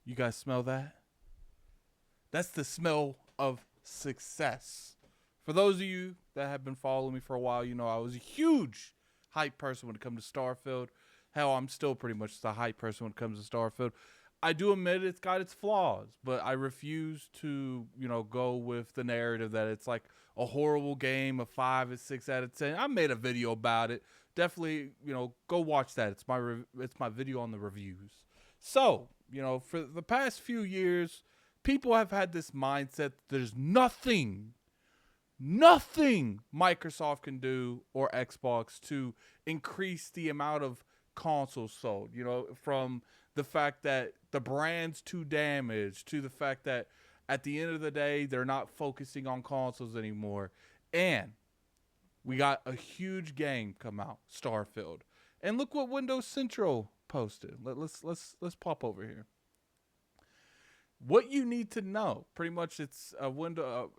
You guys smell that? That's the smell of success. For those of you that have been following me for a while, you know I was a huge hype person when it comes to Starfield. Hell, I'm still pretty much the hype person when it comes to Starfield. I do admit it's got its flaws, but I refuse to, go with the narrative that it's like a horrible game, a 5 or 6 out of 10. I made a video about it. Definitely, go watch that. It's my video on the reviews. So, for the past few years, people have had this mindset that there's nothing Microsoft can do or Xbox to increase the amount of consoles sold. From the fact that the brand's too damaged to the fact that at the end of the day, they're not focusing on consoles anymore. And we got a huge game come out, Starfield. And look what Windows Central posted. Let's pop over here. What you need to know, pretty much, it's a Windows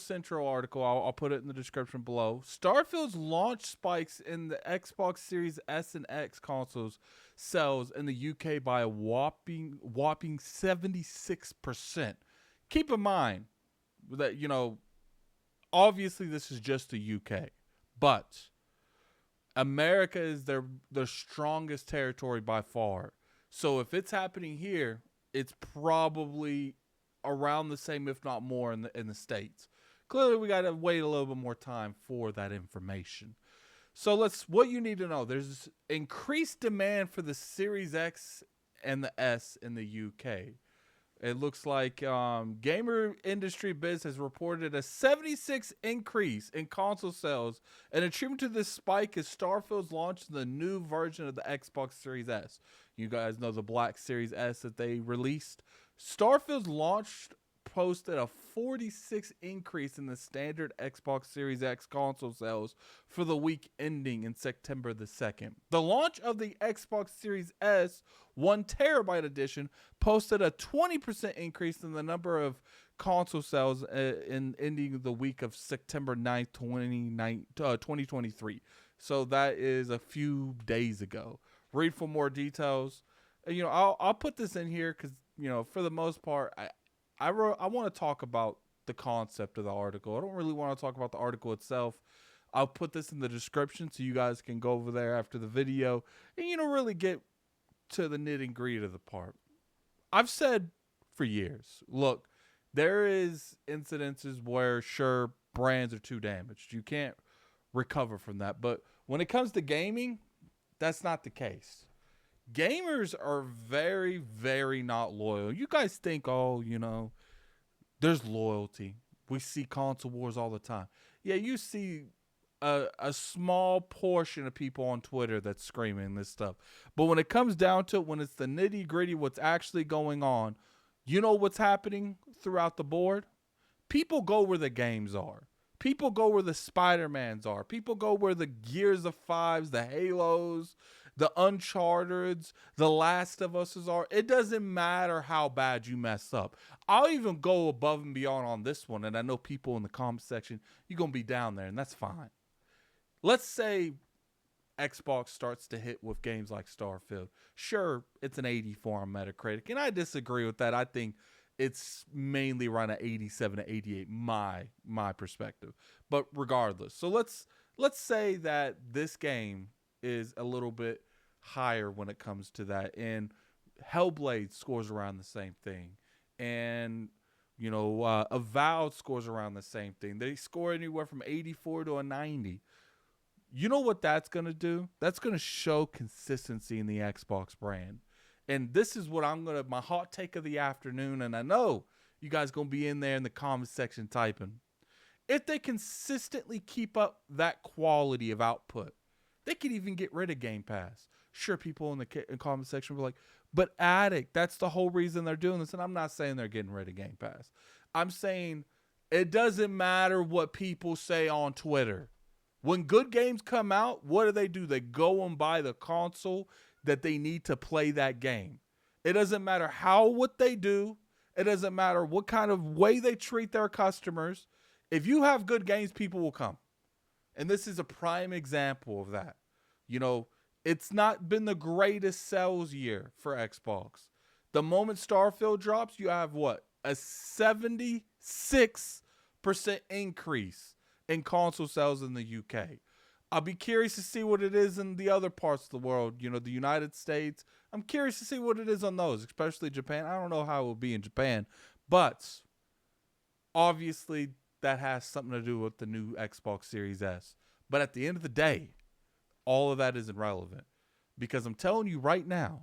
Central article. I'll put it in the description below. Starfield's launch spikes in the Xbox Series S and X consoles sales in the UK by a whopping 76%. Keep in mind that obviously this is just the UK, but America is their strongest territory by far. So if it's happening here, it's probably around the same, if not more, in the States. Clearly, we got to wait a little bit more time for that information. So what you need to know, there's increased demand for the Series X and the S in the UK. It looks like Gamer Industry Biz has reported a 76 increase in console sales, and attributed to this spike is Starfield's launch of the new version of the Xbox Series S. You guys know the Black Series S that they released. Starfield's launch posted a 46 increase in the standard Xbox Series X console sales for the week ending in September the 2nd. The launch of the Xbox Series S 1 terabyte edition posted a 20% increase in the number of console sales in ending the week of September 9th, 2023. So that is a few days ago. Read for more details. I'll put this in here because, for the most part, I want to talk about the concept of the article. I don't really want to talk about the article itself. I'll put this in the description so you guys can go over there after the video and, really get to the nitty gritty of the part. I've said for years, look, there is incidences where, sure, brands are too damaged. You can't recover from that. But when it comes to gaming, that's not the case. Gamers are very, very not loyal. You guys think, there's loyalty. We see console wars all the time. Yeah, you see a small portion of people on Twitter that's screaming this stuff. But when it comes down to it, when it's the nitty gritty, what's actually going on, you know what's happening throughout the board? People go where the games are. People go where the Spider-Mans are. People go where the Gears of Fives, the Halos, the Uncharted's, the Last of Us's are. It doesn't matter how bad you mess up. I'll even go above and beyond on this one, and I know people in the comment section, you're going to be down there, and that's fine. Let's say Xbox starts to hit with games like Starfield. Sure, it's an 84 on Metacritic, and I disagree with that. I think it's mainly around an 87 to 88, my perspective. But regardless, so let's say that this game is a little bit higher when it comes to that, and Hellblade scores around the same thing, and Avowed scores around the same thing. They score anywhere from 84 to a 90. You know what that's going to do? That's going to show consistency in the Xbox brand. And this is what my hot take of the afternoon, and I know you guys going to be in there in the comment section typing. If they consistently keep up that quality of output, they could even get rid of Game Pass. Sure, people in the comment section were like, but Addict, that's the whole reason they're doing this. And I'm not saying they're getting rid of Game Pass. I'm saying it doesn't matter what people say on Twitter. When good games come out, what do? They go and buy the console that they need to play that game. It doesn't matter what they do. It doesn't matter what kind of way they treat their customers. If you have good games, people will come. And this is a prime example of that. It's not been the greatest sales year for Xbox. The moment Starfield drops, you have what? A 76% increase in console sales in the UK. I'll be curious to see what it is in the other parts of the world, the United States. I'm curious to see what it is on those, especially Japan. I don't know how it will be in Japan, but obviously that has something to do with the new Xbox Series S. But at the end of the day, all of that isn't relevant because I'm telling you right now,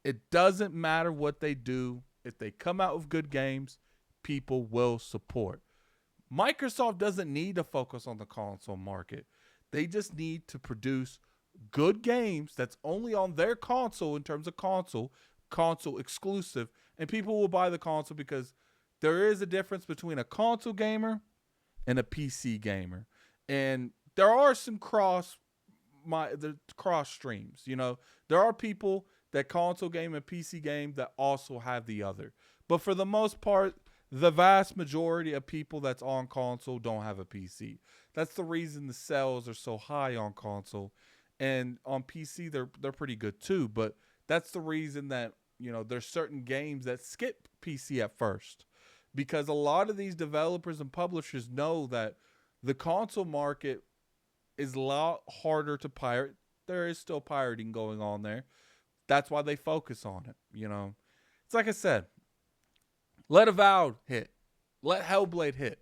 it doesn't matter what they do. If they come out with good games, people will support. Microsoft doesn't need to focus on the console market. They just need to produce good games that's only on their console in terms of console exclusive, and people will buy the console because there is a difference between a console gamer and a PC gamer. And there are some cross streams, There are people that console game and PC game that also have the other. But for the most part, the vast majority of people that's on console don't have a PC. That's the reason the sales are so high on console. And on PC, they're pretty good too. But that's the reason that, there's certain games that skip PC at first. Because a lot of these developers and publishers know that the console market is a lot harder to pirate. There is still pirating going on there. That's why they focus on it, It's like I said, let Avowed hit. Let Hellblade hit.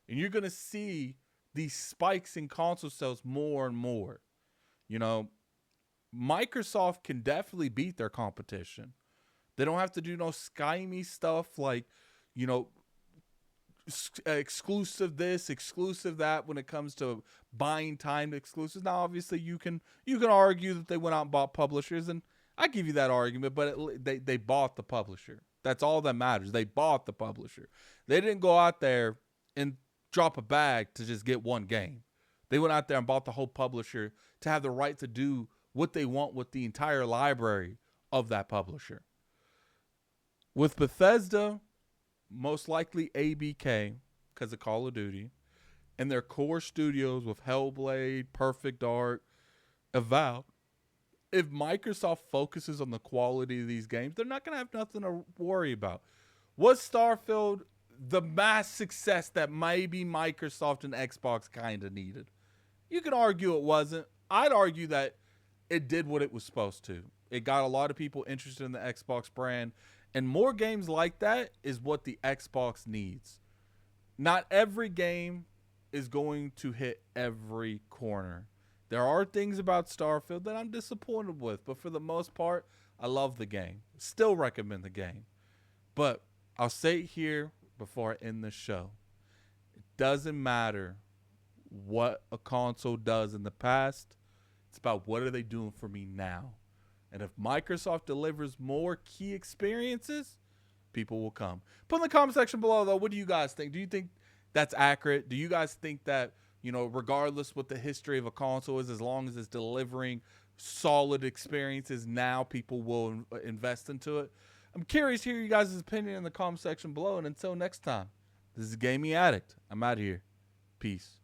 And you're going to see these spikes in console sales more and more. Microsoft can definitely beat their competition. They don't have to do no skymey stuff like, exclusive this, exclusive that when it comes to buying timed exclusives. Now, obviously, you can argue that they went out and bought publishers, and I give you that argument, but they bought the publisher. That's all that matters. They bought the publisher. They didn't go out there and drop a bag to just get one game. They went out there and bought the whole publisher to have the right to do what they want with the entire library of that publisher. With Bethesda, most likely ABK because of Call of Duty, and their core studios with Hellblade, Perfect Dark, Avowed. If Microsoft focuses on the quality of these games, they're not going to have nothing to worry about. Was Starfield the mass success that maybe Microsoft and Xbox kind of needed? You can argue it wasn't. I'd argue that it did what it was supposed to. It got a lot of people interested in the Xbox brand, and more games like that is what the Xbox needs. Not every game is going to hit every corner. There are things about Starfield that I'm disappointed with, but for the most part, I love the game. Still recommend the game. But I'll say it here before I end the show. It doesn't matter what a console does in the past. It's about what are they doing for me now. And if Microsoft delivers more key experiences, people will come. Put in the comment section below, though, what do you guys think? Do you think that's accurate? Do you guys think that, regardless what the history of a console is, as long as it's delivering solid experiences, now people will invest into it? I'm curious to hear you guys' opinion in the comment section below. And until next time, this is Gaming Addict. I'm out of here. Peace.